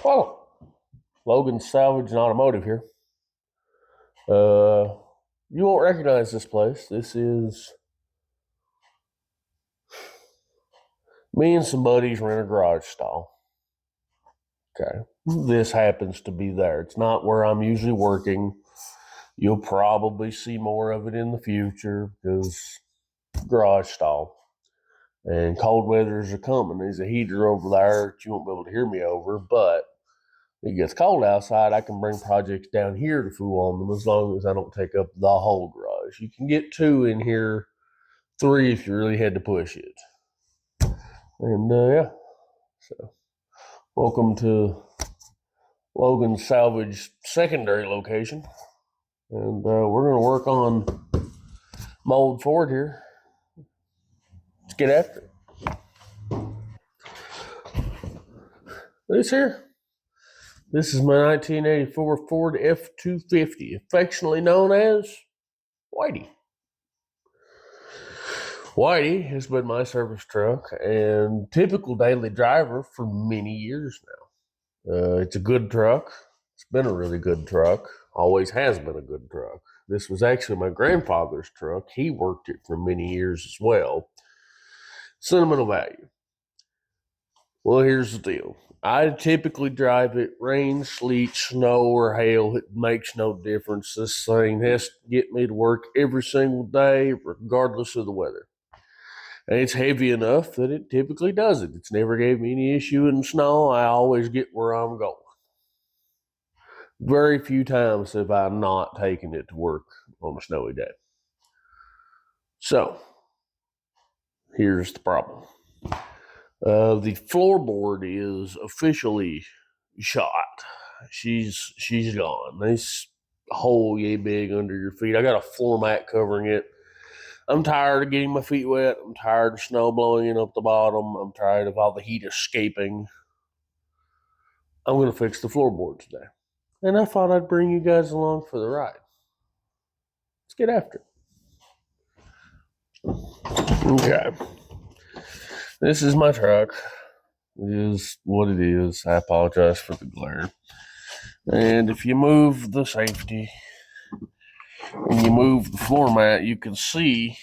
Oh, Logan Salvage and Automotive here. You won't recognize this place. This is me and some buddies rent a garage stall. Okay. This happens to be there. It's not where I'm usually working. You'll probably see more of it in the future because garage stall. And cold weathers are coming. There's a heater over there that you won't be able to hear me over, but it gets cold outside, I can bring projects down here to fool on them as long as I don't take up the whole garage. You can get 2 in here, 3 if you really had to push it. And yeah, so welcome to Logan's Salvage secondary location. And we're going to work on mold Ford here. Let's get after it. This is my 1984 Ford F-250, affectionately known as Whitey. Whitey has been my service truck and typical daily driver for many years now. It's a good truck. It's been a really good truck. Always has been a good truck. This was actually my grandfather's truck. He worked it for many years as well. Sentimental value. Well, here's the deal. I typically drive it rain, sleet, snow, or hail. It makes no difference. This thing has to get me to work every single day, regardless of the weather. And it's heavy enough that it typically does it. It's never gave me any issue in the snow. I always get where I'm going. Very few times have I not taken it to work on a snowy day. So, here's the problem. The floorboard is officially shot. She's gone. This hole yay big under your feet. I got a floor mat covering it. I'm tired of getting my feet wet. I'm tired of snow blowing in up the bottom. I'm tired of all the heat escaping. I'm going to fix the floorboard today. And I thought I'd bring you guys along for the ride. Let's get after it. Okay. This is my truck. It is what it is. I apologize for the glare. And if you move the safety and you move the floor mat, you can see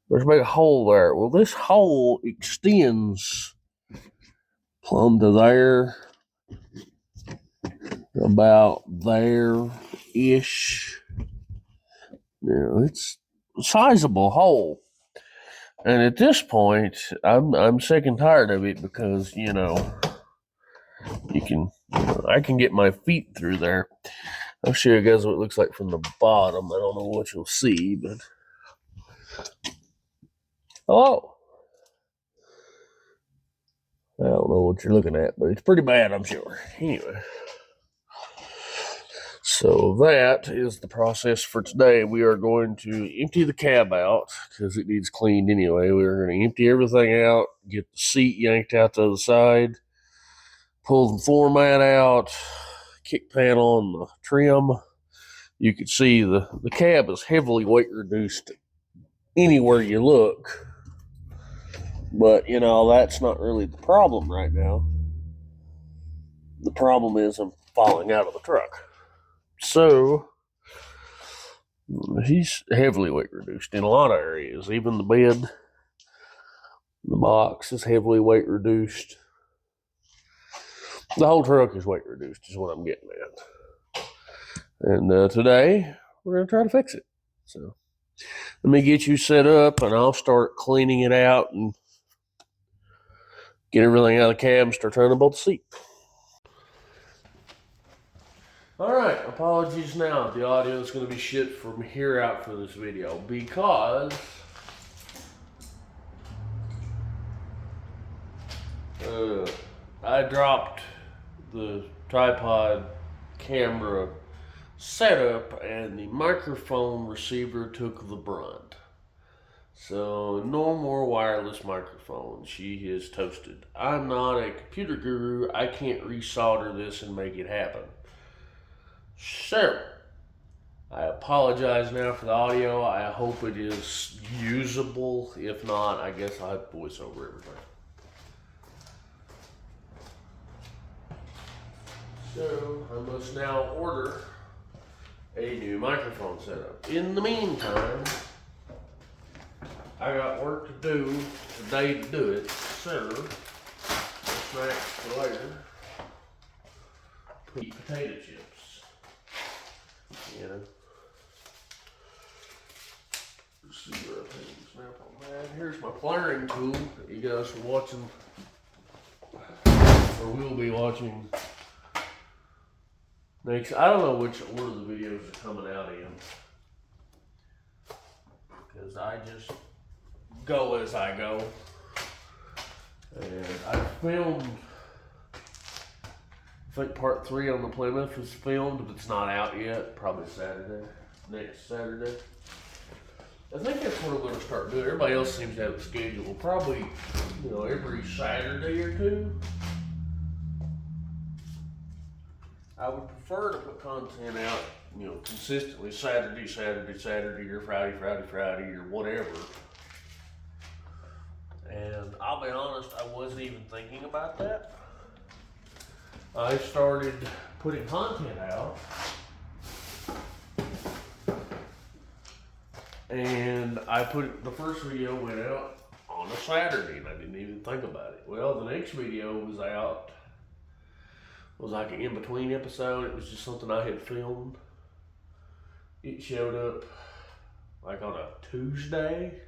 there's a big hole there. Well, this hole extends plumb to there, about there-ish. It's a sizable hole. And at this point, I'm sick and tired of it because, I can get my feet through there. I'll show you guys what it looks like from the bottom. I don't know what you'll see, but hello. I don't know what you're looking at, but it's pretty bad, I'm sure. Anyway, so that is the process for today. We are going to empty the cab out because it needs cleaned anyway. We're going to empty everything out, get the seat yanked out to the side, pull the floor mat out, kick panel and the trim. You can see the cab is heavily weight reduced anywhere you look. But, that's not really the problem right now. The problem is I'm falling out of the truck. So, he's heavily weight reduced in a lot of areas. Even the bed, the box is heavily weight reduced. The whole truck is weight reduced, is what I'm getting at. And today, we're going to try to fix it. So, let me get you set up, and I'll start cleaning it out and get everything out of the cab and start trying to bolt the seat. Alright, apologies now. The audio is going to be shit from here out for this video because I dropped the tripod camera setup and the microphone receiver took the brunt. So no more wireless microphone. She is toasted. I'm not a computer guru. I can't resolder this and make it happen. So, I apologize now for the audio. I hope it is usable. If not, I guess I'll have to voice over everything. So I must now order a new microphone setup. In the meantime, I got work to do today to do it. So, snacks for later. Potato chips. You know. Let's see where I can snap on that. Here's my flaring tool that you guys are watching, or will be watching next. I don't know which order the videos are coming out in, because I just go as I go. And I filmed, I think part 3 on the Plymouth was filmed, but it's not out yet. Probably Saturday, next Saturday. I think that's what I'm going to start doing. Everybody else seems to have a schedule. Probably, you know, every Saturday or 2. I would prefer to put content out, you know, consistently Saturday, or Friday, or whatever. And I'll be honest, I wasn't even thinking about that. I started putting content out, and the first video went out on a Saturday, and I didn't even think about it. Well, the next video was out, was like an in-between episode. It was just something I had filmed. It showed up like on a Tuesday.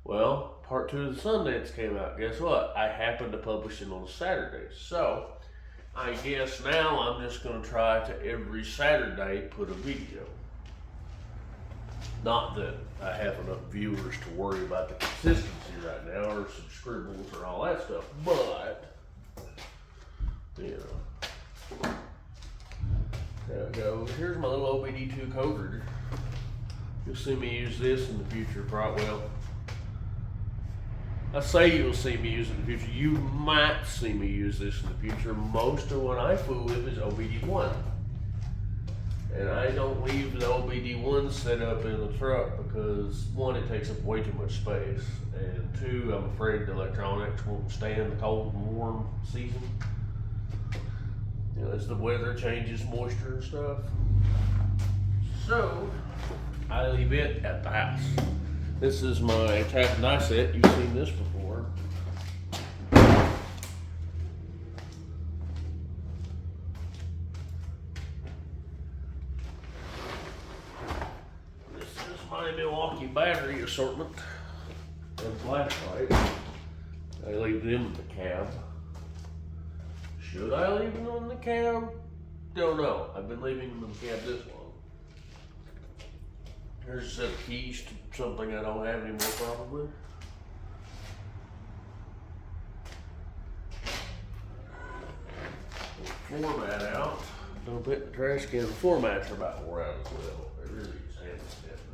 Well, part 2 of the Sundance came out. Guess what? I happened to publish it on a Saturday. So, I guess now I'm just going to try to every Saturday put a video. Not that I have enough viewers to worry about the consistency right now, or subscribers, or all that stuff, but, you know, there it goes. Here's my little OBD2 coder. You'll see me use this in the future, probably. Well, I say you'll see me use it in the future. You might see me use this in the future. Most of what I fool with is OBD1. And I don't leave the OBD1 set up in the truck because 1, it takes up way too much space. And 2, I'm afraid the electronics won't stand the cold and warm season. You know, as the weather changes, moisture and stuff. So, I leave it at the house. This is my attack and die set. You've seen this before. This is my Milwaukee battery assortment and flashlight. I leave them in the cab. Should I leave them in the cab? Don't know. I've been leaving them in the cab this long. Here's a set of keys to something I don't have anymore, probably. Floor mat out. Don't put the trash can. The floor mats are about wore out as well. They really just haven't stepped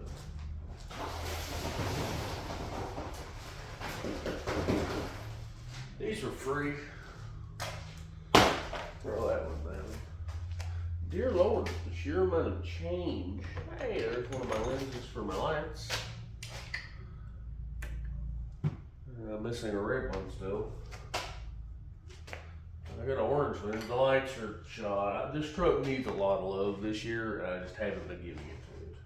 up. These are free. Throw that one down. Dear Lord, the sheer amount of change. Hey, there's one of my lenses for my lights. I'm missing a red one still. I got an orange one. The lights are shot. This truck needs a lot of love this year, and I just haven't been giving it to it.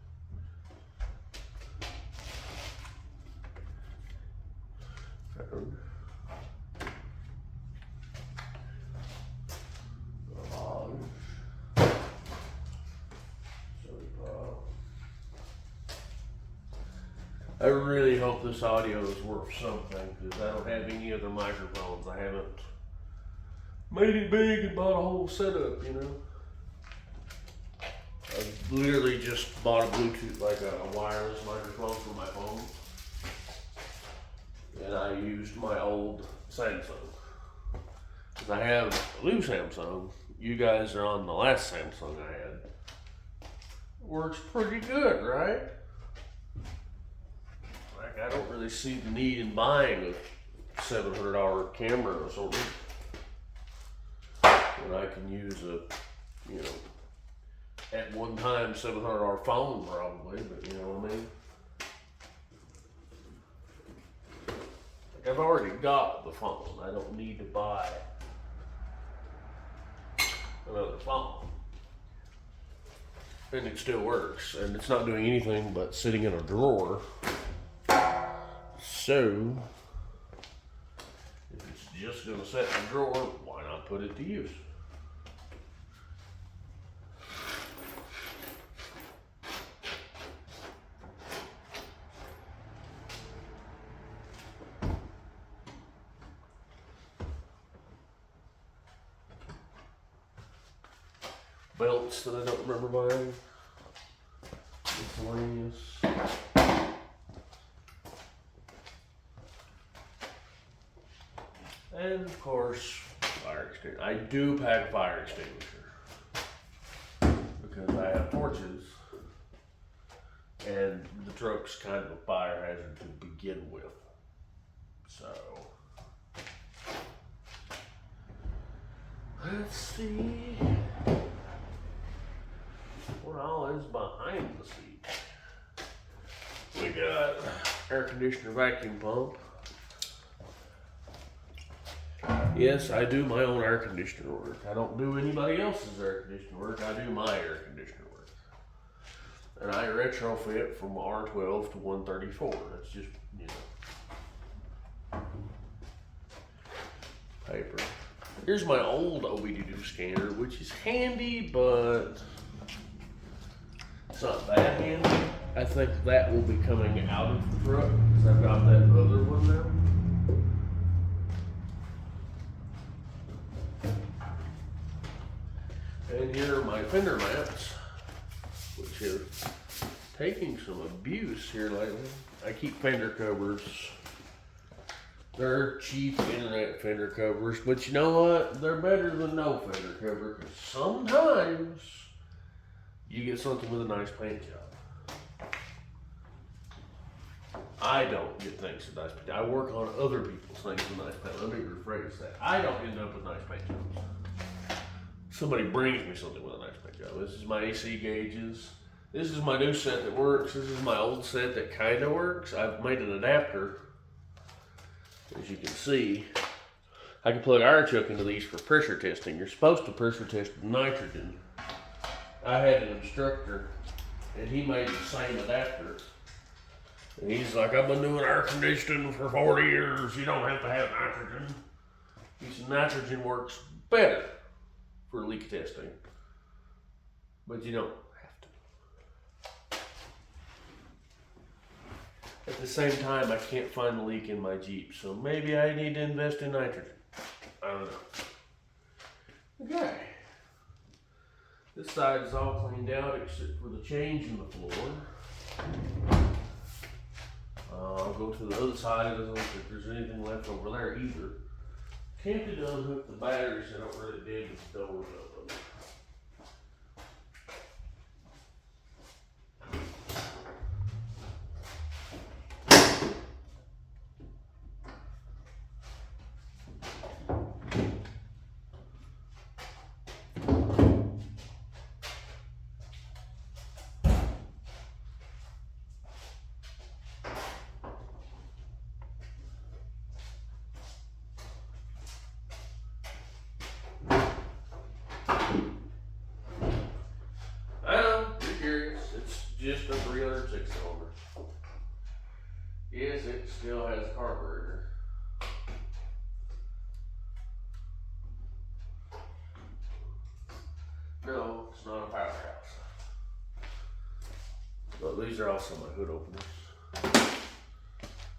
I really hope this audio is worth something, because I don't have any other microphones. I haven't made it big and bought a whole setup, you know. I literally just bought a Bluetooth, like a wireless microphone for my phone. And I used my old Samsung. Because I have a new Samsung. You guys are on the last Samsung I had. Works pretty good, right? I don't really see the need in buying a $700 camera or something when I can use a, you know, at one time $700 phone probably, but you know what I mean? Like I've already got the phone. I don't need to buy another phone. And it still works, and it's not doing anything but sitting in a drawer. So, if it's just gonna sit in a drawer, why not put it to use? Belts that I don't remember buying. Miscellaneous. And of course, fire extinguisher. I do pack a fire extinguisher because I have torches and the truck's kind of a fire hazard to begin with. So, let's see what all is behind the seat. We got air conditioner vacuum pump. Yes, I do my own air conditioner work. I don't do anybody else's air conditioner work. I do my air conditioner work. And I retrofit from R12 to 134. That's just, you know, paper. Here's my old OBD2 scanner, which is handy, but it's not that handy. I think that will be coming out of the truck because I've got that other one now. And here are my fender mats, which have taken some abuse here lately. I keep fender covers. They're cheap internet fender covers, but you know what? They're better than no fender cover because sometimes you get something with a nice paint job. I don't get things with nice paint jobs. I work on other people's things with nice paint. Let me rephrase that. I don't end up with nice paint jobs. Somebody brings me something with a nice paint job. This is my AC gauges. This is my new set that works. This is my old set that kind of works. I've made an adapter. As you can see, I can plug iron chuck into these for pressure testing. You're supposed to pressure test nitrogen. I had an instructor, and he made the same adapter. And he's like, I've been doing air conditioning for 40 years. You don't have to have nitrogen. He said nitrogen works better for leak testing, but you don't have to. At the same time, I can't find the leak in my Jeep, so maybe I need to invest in nitrogen. I don't know. Okay. This side is all cleaned out except for the change in the floor. I'll go to the other side. It doesn't look like there's anything left over there either. Tempted to unhook the batteries. I don't really dig the doors open. Just a 306 cylinder. Yes, it still has a carburetor. No, it's not a powerhouse. But these are also my hood openers.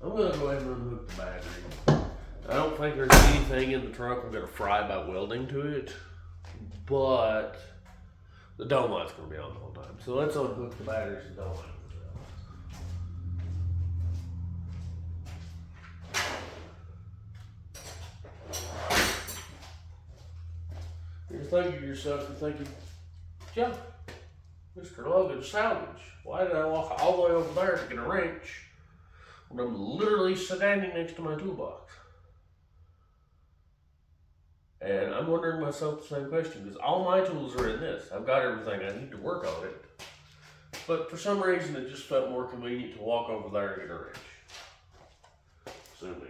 I'm going to go ahead and unhook the battery. I don't think there's anything in the trunk I'm going to fry by welding to it, but the dome light's going to be on the whole time. So let's unhook the batteries and dome light. You're thinking to yourself, you're thinking, yeah, Mr. Logan's salvage. Why did I walk all the way over there to get a wrench when I'm literally standing next to my toolbox? And I'm wondering myself the same question, because all my tools are in this. I've got everything I need to work on it. But for some reason, it just felt more convenient to walk over there and get a wrench. Sue me.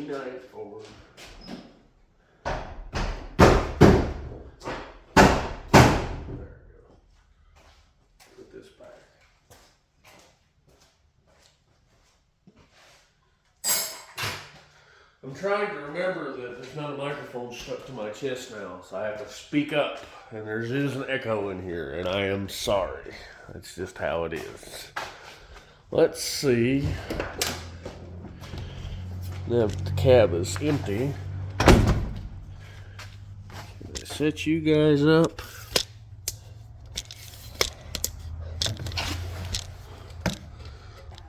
29 forward. There we go. Put this back. I'm trying to remember that there's not a microphone stuck to my chest now, so I have to speak up, and there is an echo in here, and I am sorry. That's just how it is. Let's see. Now if the cab is empty, can I set you guys up?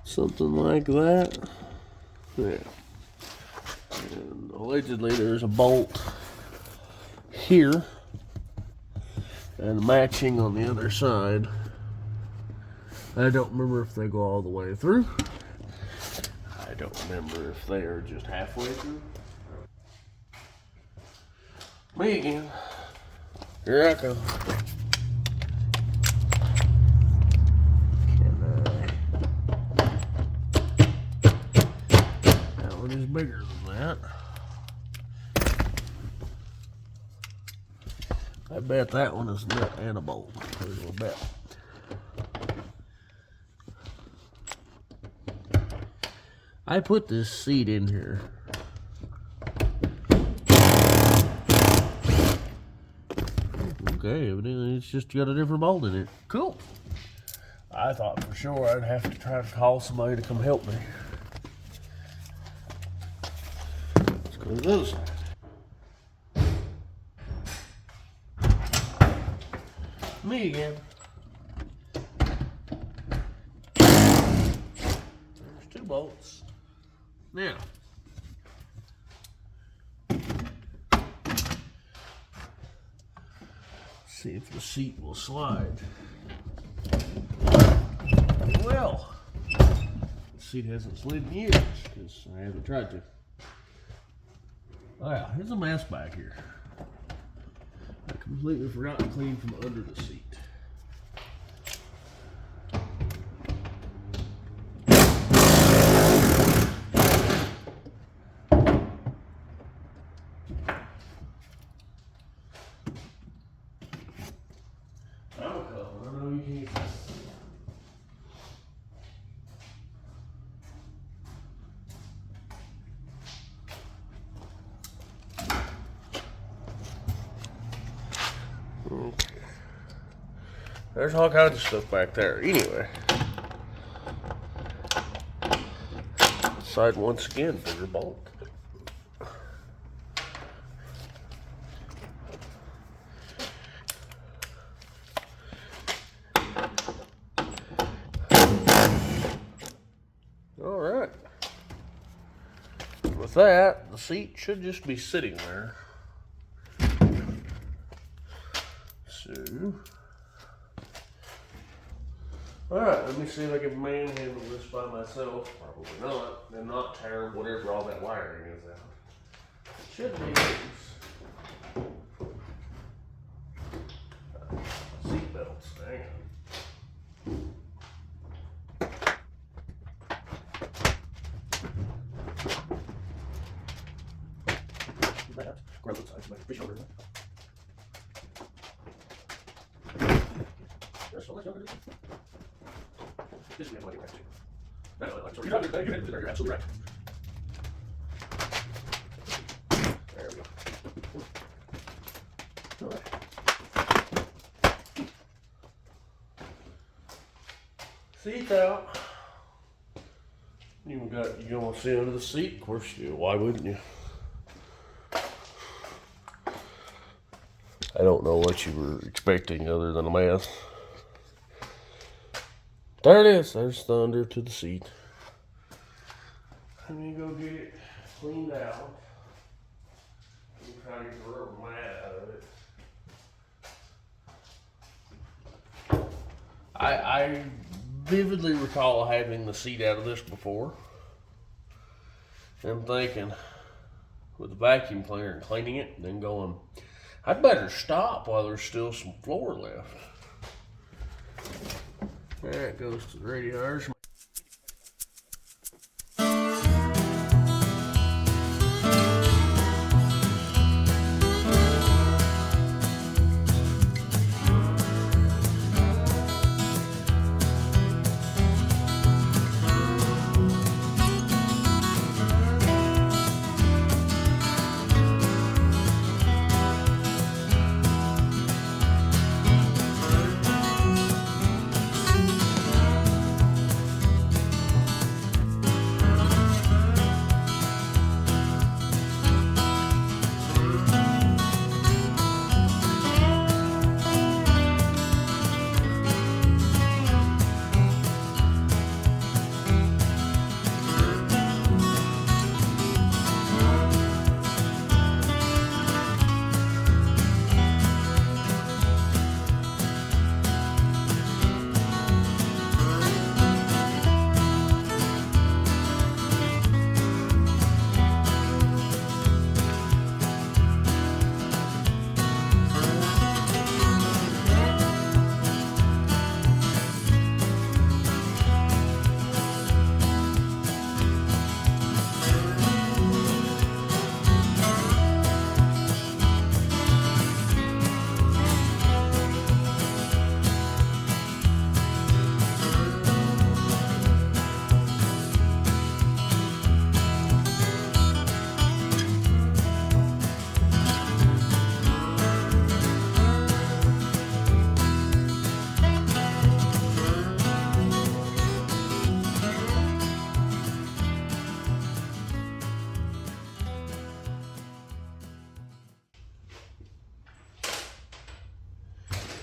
Something like that. Yeah. And allegedly there's a bolt here and matching on the other side. I don't remember if they go all the way through. I don't remember if they are just halfway through. Me again. Here I come. That one is bigger than that. I bet that one is nut and a bolt. There's a bet. I put this seat in here. Okay, evidently it's just got a different bolt in it. Cool. I thought for sure I'd have to try to call somebody to come help me. Let's go to the other side. Me again. There's two bolts. Now, see if the seat will slide. Well, the seat hasn't slid in years because I haven't tried to. Oh yeah, here's a mess back here. I completely forgot to clean from under the seat. Okay. There's all kinds of stuff back there. Anyway. Side once again, bigger bolt. Alright. With that, the seat should just be sitting there. So, alright, let me see if I can manhandle this by myself. Probably not. And not tear whatever all that wiring is out. It should be loose. Seat belts, hang on. That, grab the sides, make fish over there. There's so much younger. This is the way to no, sorry, you're absolutely right. There we go. All right. Seat out. You want to sit under the seat? Of course you do. Why wouldn't you? I don't know what you were expecting other than a mess. There it is. There's the under to the seat. Let me go get it cleaned out. I'm trying to get the rubber mat out of it. I vividly recall having the seat out of this before. And thinking, with the vacuum cleaner and cleaning it, and then going, I'd better stop while there's still some floor left. There it goes to the radiators.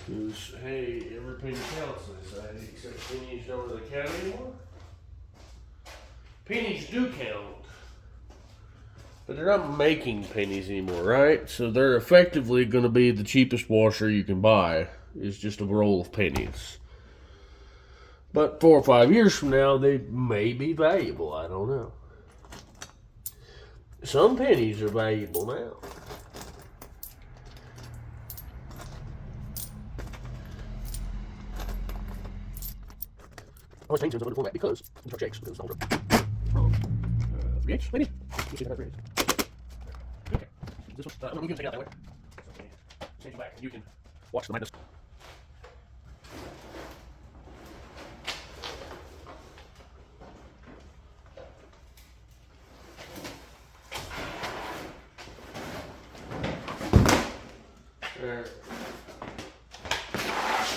Because, hey, every penny counts, they say, except pennies don't really count anymore. Pennies do count, but they're not making pennies anymore, right? So they're effectively going to be the cheapest washer you can buy, is just a roll of pennies. But 4 or 5 years from now, they may be valuable, I don't know. Some pennies are valuable now. I was changing some of the format because the truck shakes. Because it's 3/8, maybe? You see that 3/8. Okay. This one, we can take it out that way. Okay. Change it back. You can watch the madness.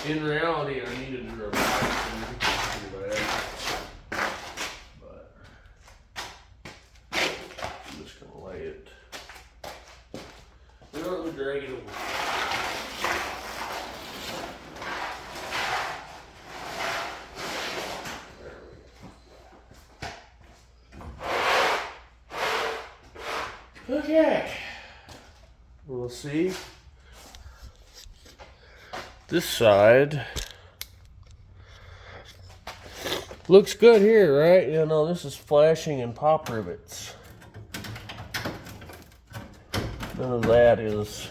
In reality, I needed to do a vacuum, but I'm just gonna lay it. You know, let me drag it over. Okay, we'll see. This side looks good here, right? You know, this is flashing and pop rivets. None of that is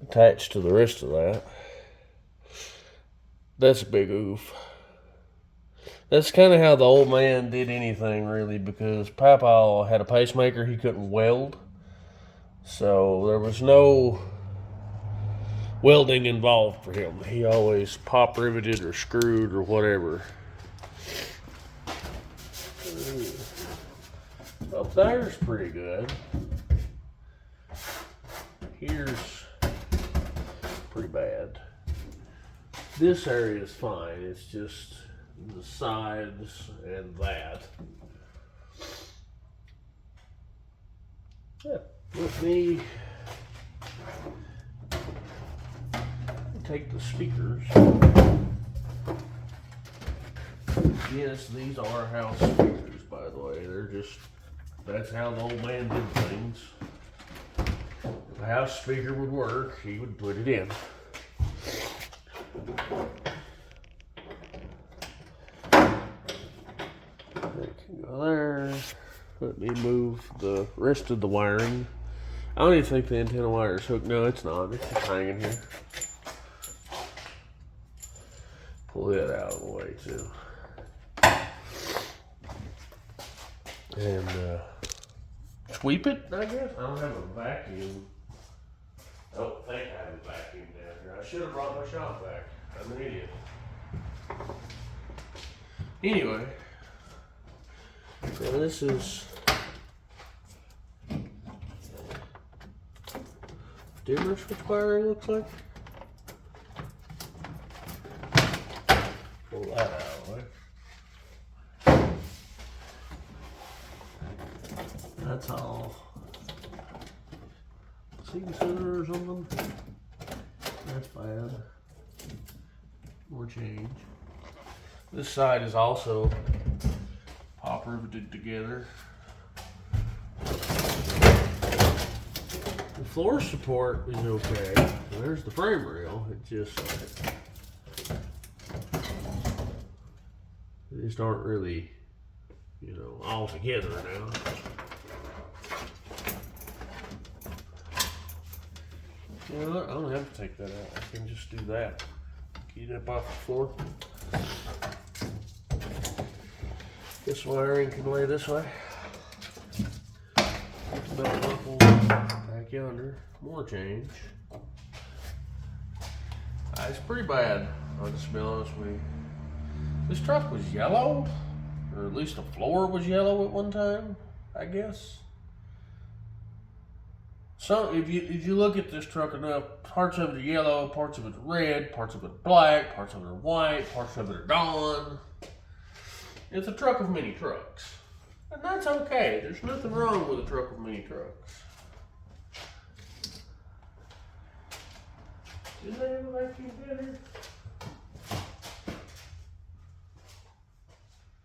attached to the rest of that. That's a big oof. That's kind of how the old man did anything, really, because Papa had a pacemaker he couldn't weld. So there was no welding involved for him. He always pop riveted or screwed or whatever. Up there's pretty good. Here's pretty bad. This area is fine. It's just the sides and that. Yeah, let me take the speakers. Yes, these are house speakers, by the way. They're just, that's how the old man did things. If a house speaker would work, he would put it in. That can go there. Let me move the rest of the wiring. I don't even think the antenna wire is hooked. No, it's not. It's just hanging here. Pull that out of the way too. And sweep it, I guess. I don't have a vacuum. I don't think I have a vacuum down here. I should have brought my shop vac. I'm an idiot. Anyway, so this is dimmer switch wiring, looks like. Pull that out of the way. That's all. Seam center or something. That's bad. More change. This side is also pop riveted together. The floor support is okay. There's the frame rail. It just, they just aren't really, you know, all together now. You know what? I don't have to take that out. I can just do that. Get it up off the floor. This wiring can lay this way. Belt buckle back yonder. More change. It's pretty bad, I'll just be honest with you. This truck was yellow, or at least the floor was yellow at one time, I guess. So if you look at this truck enough, parts of it are yellow, parts of it are red, parts of it are black, parts of it are white, parts of it are gone. It's a truck of many trucks. And that's okay. There's nothing wrong with a truck of many trucks. Is that a vacuum cleaner?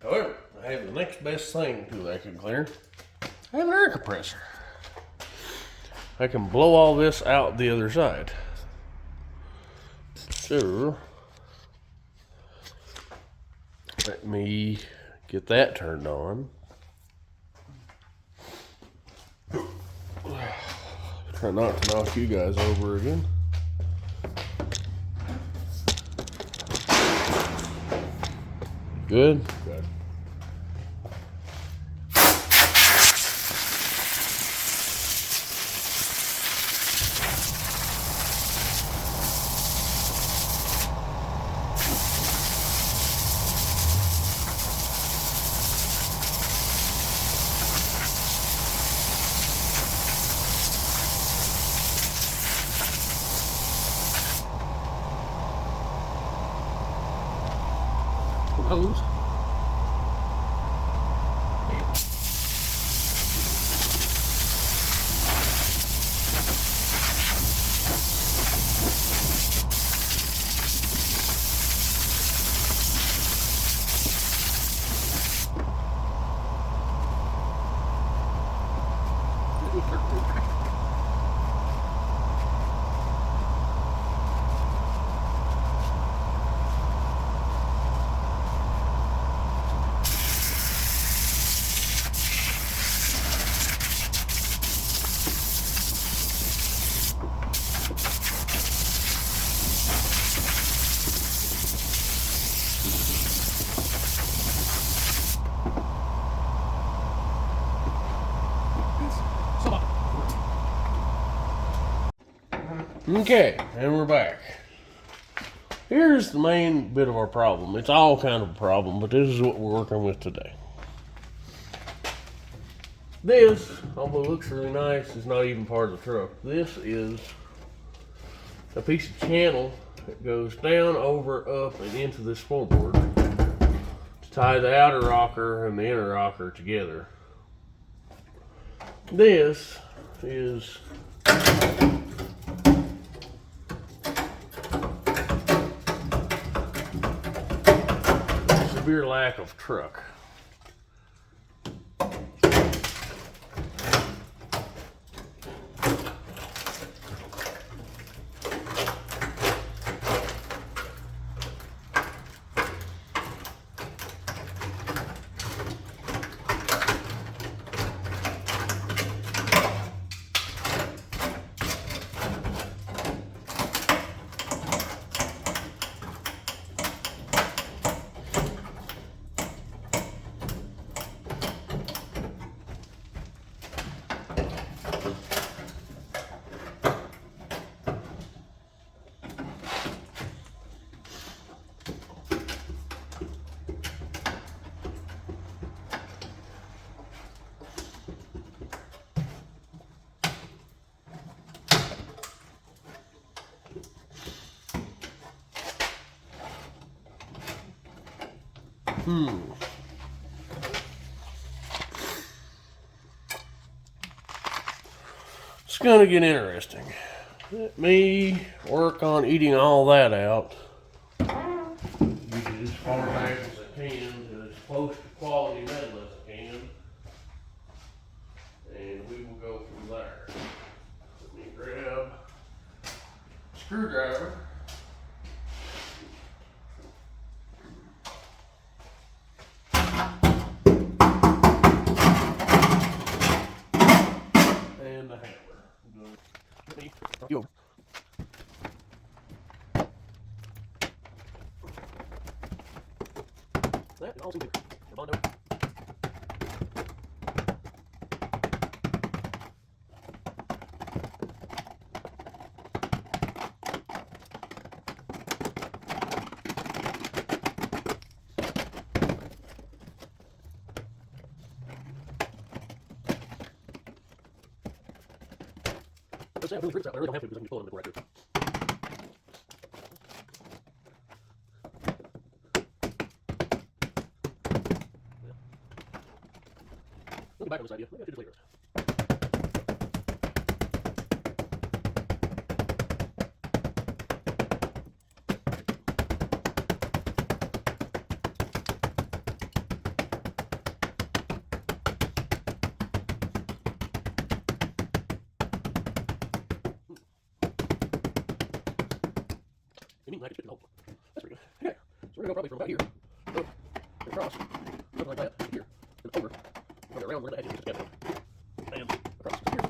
However, I have the next best thing to a vacuum cleaner. I have an air compressor. I can blow all this out the other side. So, let me get that turned on. Try not to knock you guys over again. Good? Good. Hose. Okay, and we're back. Here's the main bit of our problem. It's all kind of a problem, but this is what we're working with today. This, although it looks really nice, is not even part of the truck. This is a piece of channel that goes down, over, up, and into this floorboard to tie the outer rocker and the inner rocker together. This is severe lack of truck. It's gonna get interesting. Let me work on eating all that out. Get it as far back as I can, to as close to quality metal as I can. And we will go from there. Let me grab a screwdriver. And a hammer. Yo. That also good. Bondo. I really don't have to because I can just pull it in the right through. We'll get back on this idea. Maybe I should just leave it. I can fit the hole. That's pretty good. Okay, so we're gonna go probably from about here, up, and across, something like that, here, and over, and around where the edge is, and across here.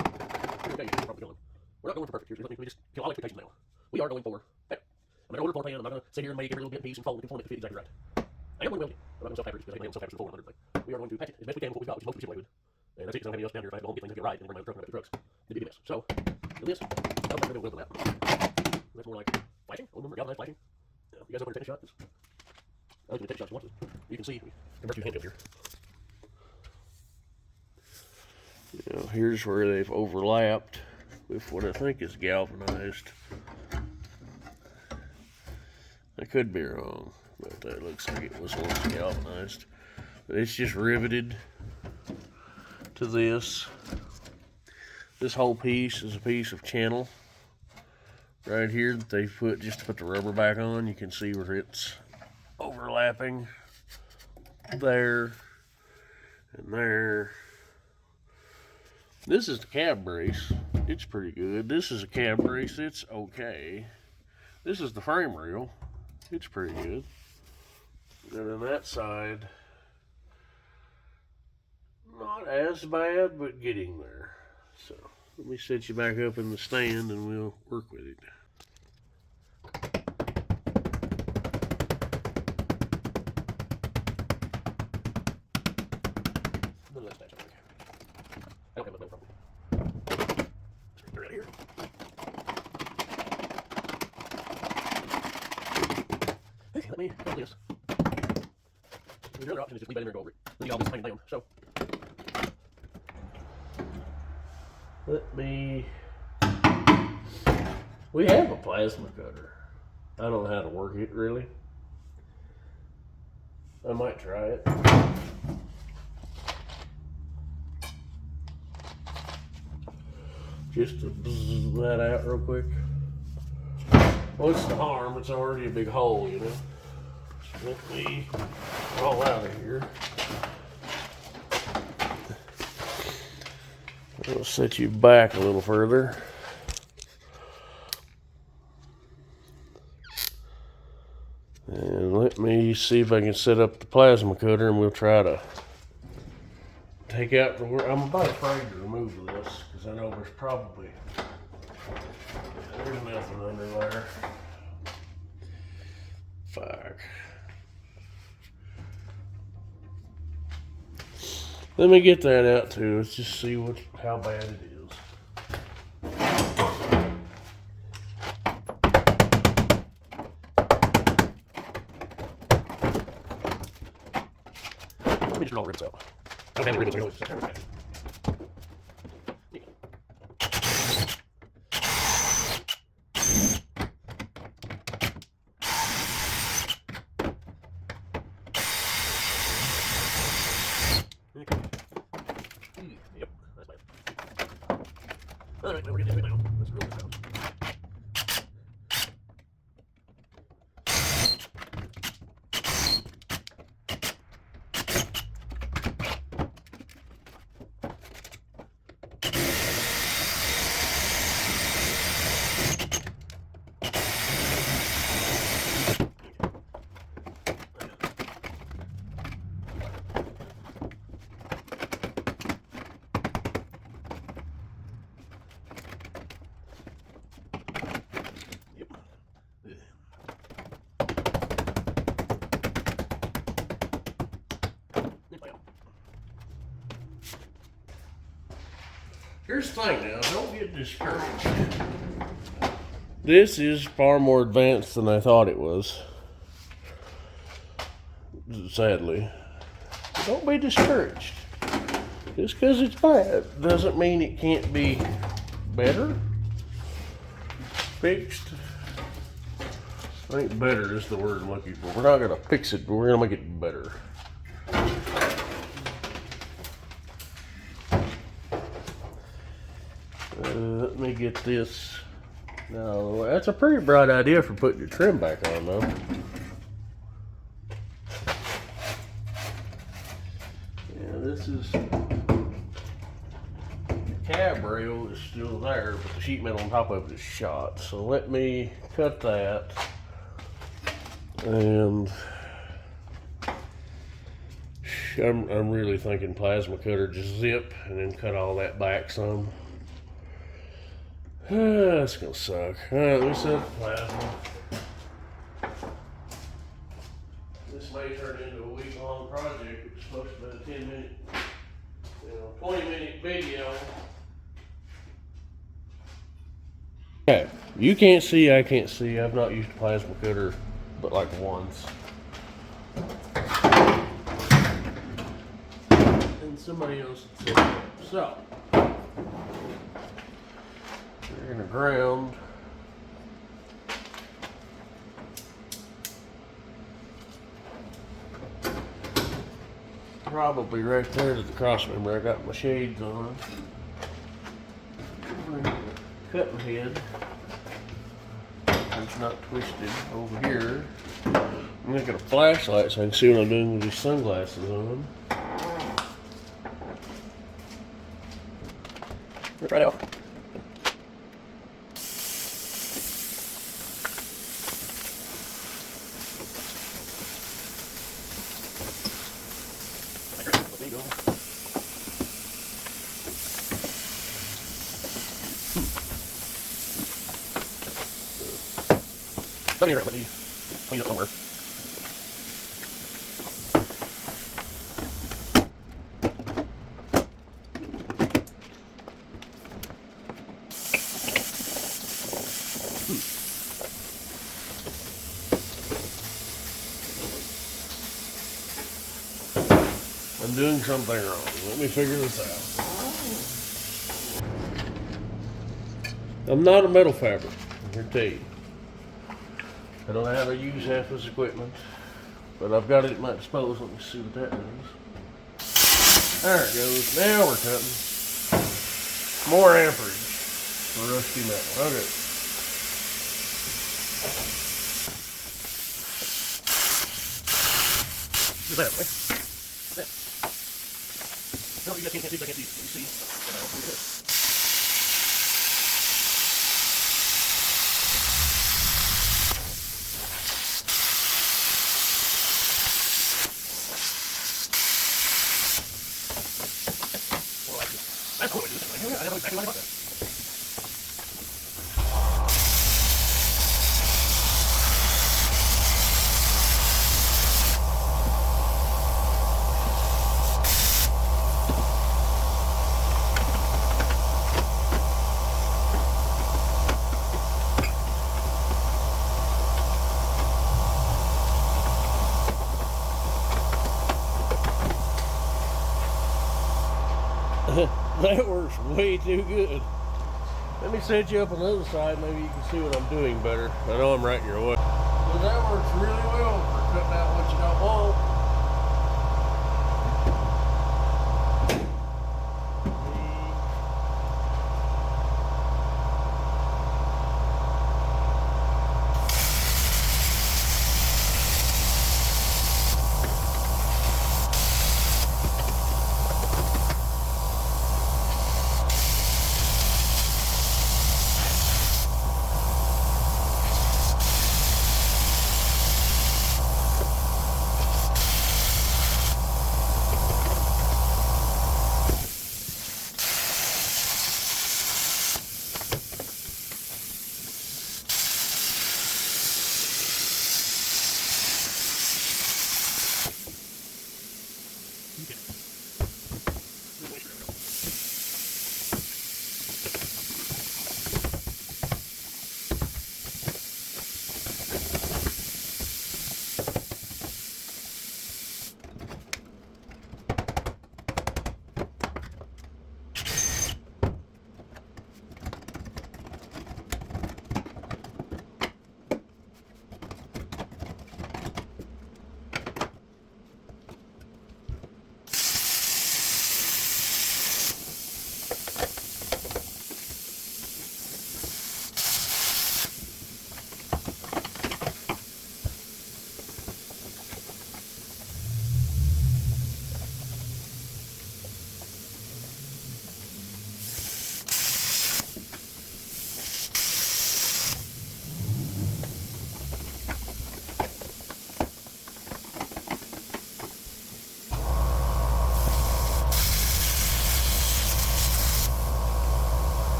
We're okay, we're probably going. We're not going for perfect here, so let me just kill all expectations now. We are going for, hey, I'm not going to order floor plan, I'm not going to sit here and make every little bit of piece and fold and conform it to fit exactly right. I am going to weld it. I'm not going to self-fabricate because I hate self-fabricate before another thing. We are going to patch it as best we can with what we've got, which is mostly situated. And that's it, because I'm having else down here if I have to go home, get things, get right, and bring my truck and the trucks. It'd be a mess. So, with this, I'll try to weld that. That's more like flashing. Oh, remember, galvanized flashing. You guys ever take a shot? I like to take shots once. You can see, convert your hand up here. Now, here's where they've overlapped with what I think is galvanized. I could be wrong, but that looks like it was once galvanized. But it's just riveted to this. This whole piece is a piece of channel right here that they put just to put the rubber back on. You can see where it's overlapping there and there. This is the cab brace. It's pretty good. This is a cab brace. It's okay. This is the frame rail. It's pretty good. And on that side, not as bad, but getting there. So let me set you back up in the stand and we'll work with it. I don't have no problem. Right here. Okay, let me hold this. The other option is just leave that in there and go over it. Leave all this hanging down. So Let me. We have a plasma cutter. I don't know how to work it really. I might try it. Just to bzz that out real quick. What's the harm? It's already a big hole, you know. So let me roll out of here. I'll set you back a little further. And let me see if I can set up the plasma cutter and we'll try to take out the work. I'm about afraid to remove this because I know there's probably, there's nothing under there. Fuck. Let me get that out too. Let's just see how bad it is. let me just roll the ribs out. I don't have any ribs. I know it's just Yep, that's fine. Alright, now we're getting into it now. Let's roll this out. Here's the thing now, don't get discouraged. This is far more advanced than I thought it was. Sadly. Don't be discouraged. Just because it's bad doesn't mean it can't be better, fixed. I think better is the word I'm looking for. We're not going to fix it, but we're going to make it better. Let me get this. Now, that's a pretty bright idea for putting your trim back on, though. Yeah, this is. The cab rail is still there, but the sheet metal on top of it is shot. So let me cut that. And I'm really thinking plasma cutter, just zip and then cut all that back some. That's gonna suck. Alright, let me set the plasma. This may turn into a week-long project. It's supposed to be a 10-minute, 20-minute video. Okay, you can't see, I can't see. I've not used a plasma cutter but like once. And somebody else had set it up. So, we're gonna ground. Probably right there to the cross member. I got my shades on. Cutting head. It's not twisted over here. I'm making a flashlight so I can see what I'm doing with these sunglasses on. Try it out. There you go. Down here, let me clean it somewhere. I'm doing something wrong. Let me figure this out. I'm not a metal fabric, I'm here to tell you. I don't know how to use half this equipment, but I've got it at my disposal. Let me see what that does. There it goes. Now we're cutting. More amperage for rusty metal. Okay. Just that way. That. No, you guys can't see. I can't see. You see? That's cool. I know exactly what about that. That works way too good. Let me set you up on the other side. Maybe you can see what I'm doing better. I know I'm right in your way. But that works really well for cutting out what you don't want.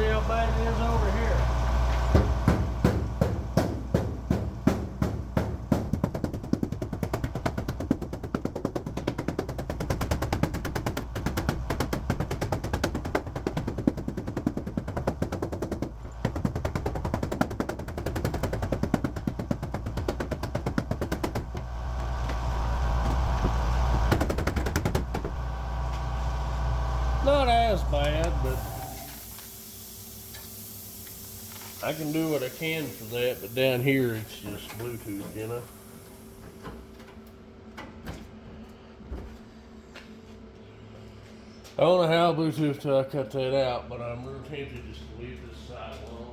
see how bad it is over here. Not as bad, but I can do what I can for that, but down here it's just Bluetooth, you know. I don't know how Bluetooth till I cut that out, but I'm real tempted just to leave this side alone.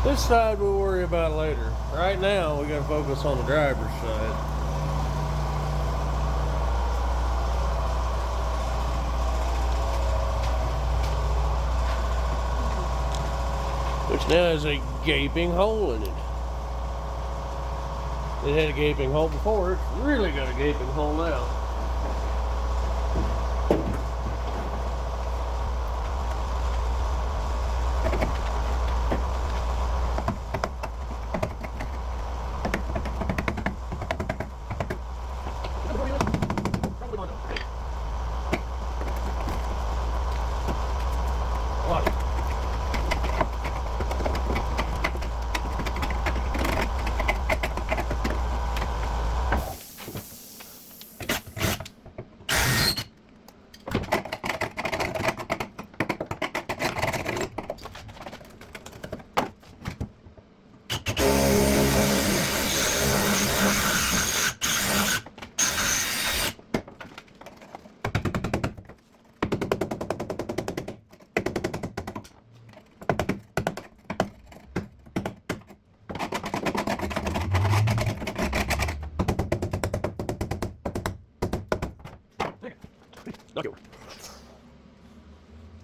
This side we'll worry about later. Right now we gotta focus on the driver's side. Which now has a gaping hole in it. It had a gaping hole before, it's really got a gaping hole now.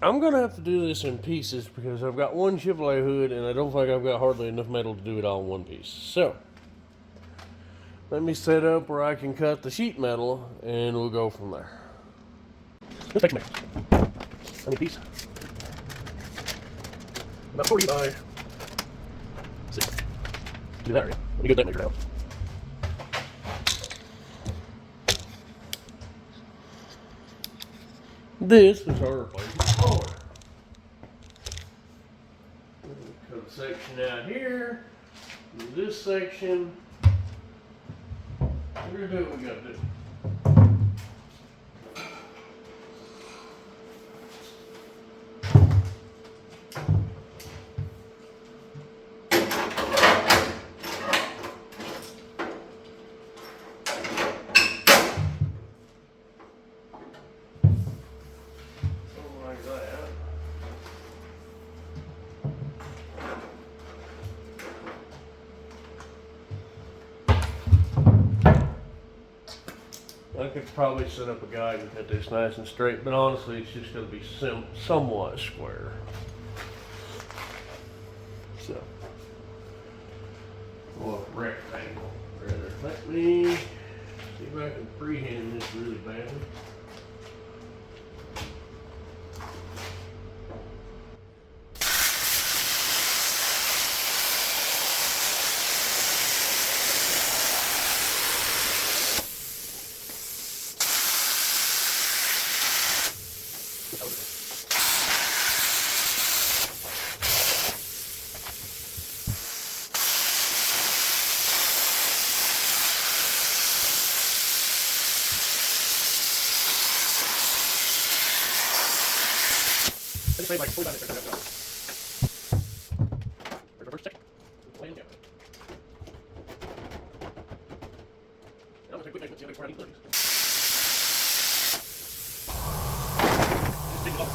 I'm gonna have to do this in pieces because I've got one Chevrolet hood and I don't think I've got hardly enough metal to do it all in one piece. So, let me set up where I can cut the sheet metal and we'll go from there. Let's take some metal. I need a piece. About 40 by 60. Do that area. Let me get that measured out. This is our replacement floor. Cut a section out here. Do this section. We're gonna do what we gotta do. I could probably set up a guide and cut this nice and straight, but honestly, it's just going to be somewhat square. So, or rectangle, rather. Let me see if I can freehand this really badly. I just made like 45 minutes. There's our first section. Land down. And I'm going to take a quick measurement, see how many 490 things. Just dig it off.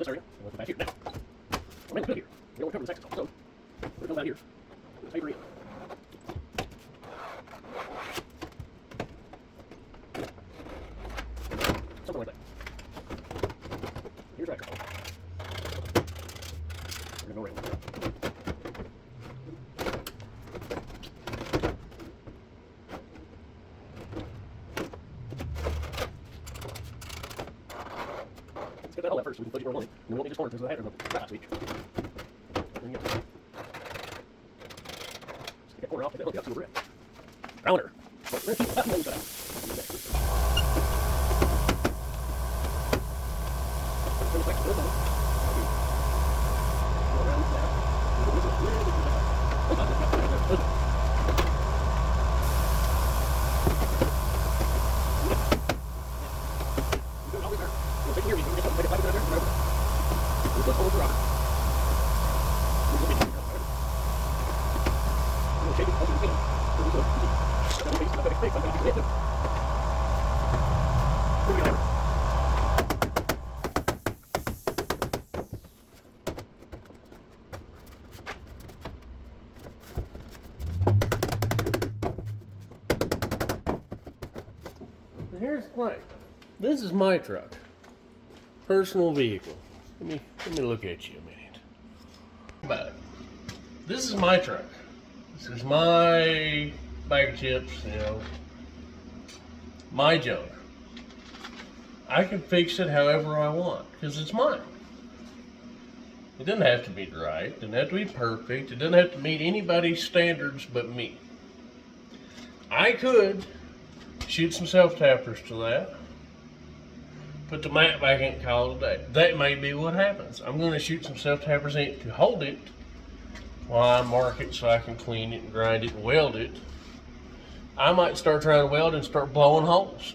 this area. And we'll go back here. Now, we're mainly good here. We don't want to cover this access hole, so we're going to come down here. Paper in. Something like that. Here's your access hole. We're going to go around. Let's get that hole out first so we can fudge it where we want it. And we won't need this corner because of the header of the right switch. And let's get that corner off, get that hook out, see where we're at. Rounder. That's the one side. Here's the thing. This is my truck. Personal vehicle. Let me look at you a minute. About it. This is my truck. This is my bag of chips, you know. My junk. I can fix it however I want, because it's mine. It doesn't have to be right. It doesn't have to be perfect. It doesn't have to meet anybody's standards but me. I could shoot some self-tappers to that, put the mat back in, call it a day. That may be what happens. I'm going to shoot some self-tappers in it to hold it while I mark it so I can clean it and grind it and weld it. I might start trying to weld and start blowing holes.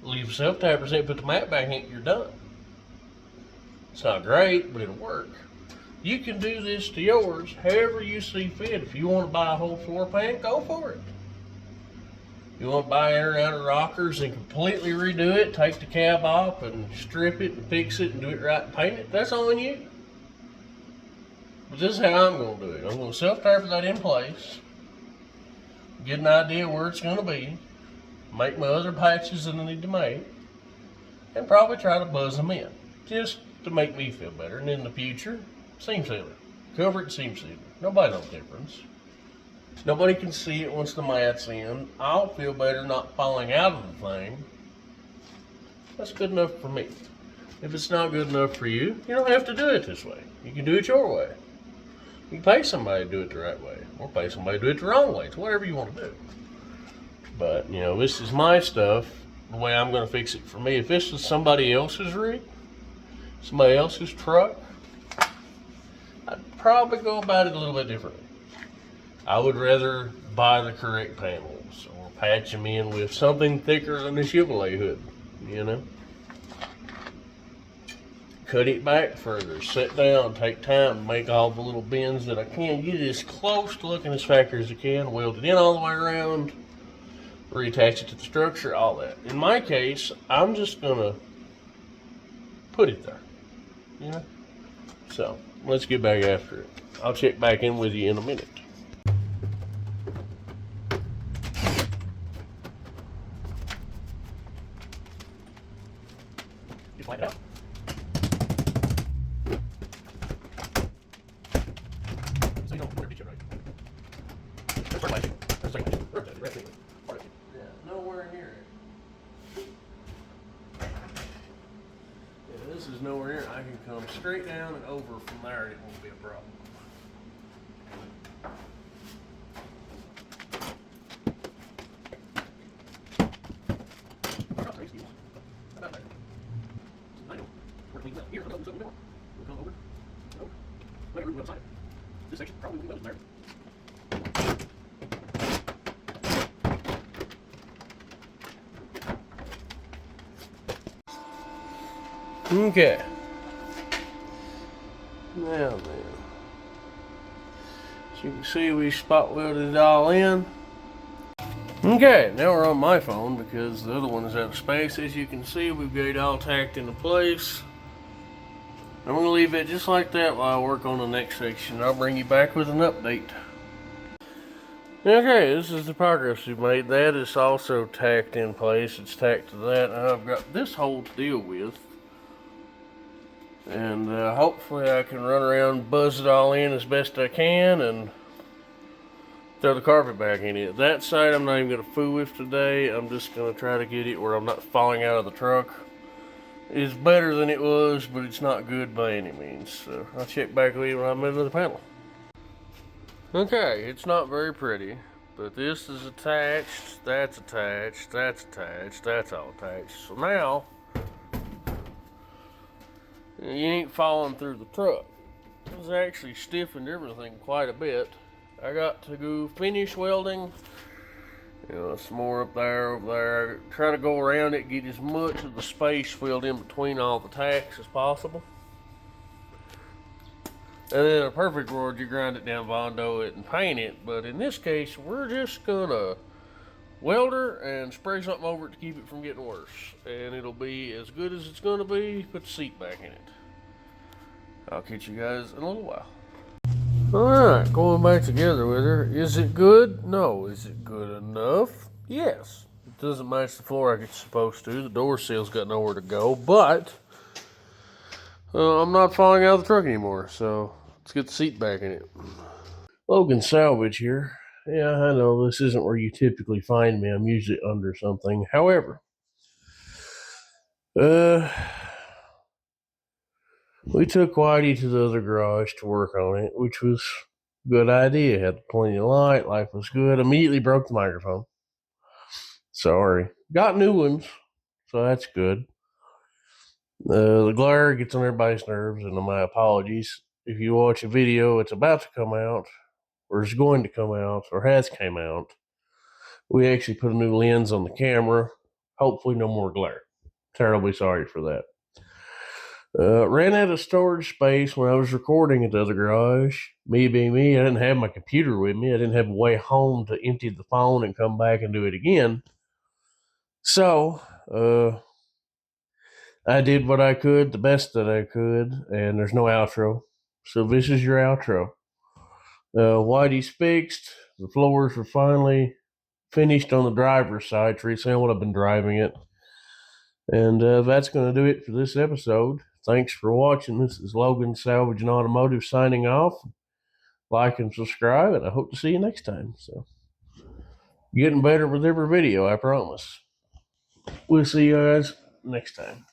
Leave self-tappers in, put the mat back in, you're done. It's not great, but it'll work. You can do this to yours however you see fit. If you want to buy a whole floor pan, go for it. You want to buy in or out of rockers and completely redo it, take the cab off and strip it and fix it and do it right and paint it, that's on you. But this is how I'm going to do it. I'm going to self-tapper that in place, get an idea where it's going to be, make my other patches that I need to make, and probably try to buzz them in, just to make me feel better. And in the future, seam sealer. Cover it, seam sealer. Nobody knows the difference. Nobody can see it once the mat's in. I'll feel better not falling out of the thing. That's good enough for me. If it's not good enough for you, you don't have to do it this way. You can do it your way. You can pay somebody to do it the right way, or pay somebody to do it the wrong way. It's whatever you want to do. But, you know, this is my stuff, the way I'm going to fix it for me. If this was somebody else's rig, somebody else's truck, I'd probably go about it a little bit differently. I would rather buy the correct panels or patch them in with something thicker than the Chevrolet hood, you know. Cut it back further, sit down, take time, make all the little bends that I can, get it as close to looking as factory as I can, weld it in all the way around, reattach it to the structure, all that. In my case, I'm just gonna put it there, you know. So let's get back after it. I'll check back in with you in a minute. Just light it up. So you don't want to reach it right. There's first lighting. There's second lighting. There's the red thing. Yeah, nowhere near it. Yeah, this is nowhere near it. I can come straight down and over from there and it won't be a problem. Here, we'll come over. Whatever, we'll outside. This section probably will be welded there. Okay. Now then. As you can see, we spot welded it all in. Okay, now we're on my phone because the other one is out of space. As you can see, we've got it all tacked into place. I'm going to leave it just like that while I work on the next section. I'll bring you back with an update. Okay, this is the progress we've made. That is also tacked in place. It's tacked to that. And I've got this hole to deal with. And hopefully I can run around, buzz it all in as best I can, and throw the carpet back in it. That side I'm not even going to fool with today. I'm just going to try to get it where I'm not falling out of the truck. It's better than it was, but it's not good by any means. So I'll check back with you when I'm into the panel. Okay, it's not very pretty, but this is attached, that's attached, that's attached, that's all attached. So now, you ain't falling through the truck. It's actually stiffened everything quite a bit. I got to go finish welding. Some more up there, over there. Try to go around it, get as much of the space filled in between all the tacks as possible. And in a perfect world, you grind it down, Bondo it, and paint it. But in this case, we're just gonna weld her and spray something over it to keep it from getting worse. And it'll be as good as it's gonna be. Put the seat back in it. I'll catch you guys in a little while. Alright, going back together with her. Is it good? No. Is it good enough? Yes. It doesn't match the floor like it's supposed to. The door seal's got nowhere to go, but I'm not falling out of the truck anymore, so let's get the seat back in it. Logan Salvage here. Yeah, I know this isn't where you typically find me. I'm usually under something. However, we took Whitey to the other garage to work on it, which was a good idea. Had plenty of light, life was good. Immediately broke the microphone. Sorry. Got new ones, so that's good. The glare gets on everybody's nerves, and my apologies. If you watch a video, it's about to come out, or is going to come out, or has came out. We actually put a new lens on the camera. Hopefully no more glare. Terribly sorry for that. Ran out of storage space when I was recording at the other garage. Me being me, I didn't have my computer with me. I didn't have a way home to empty the phone and come back and do it again. So, I did what I could, the best that I could, and there's no outro. So this is your outro. Whitey's fixed. The floors were finally finished on the driver's side. Teresa would have been driving it. And that's going to do it for this episode. Thanks for watching. This is Logan Salvage and Automotive signing off. Like and subscribe, and I hope to see you next time. So, getting better with every video, I promise. We'll see you guys next time.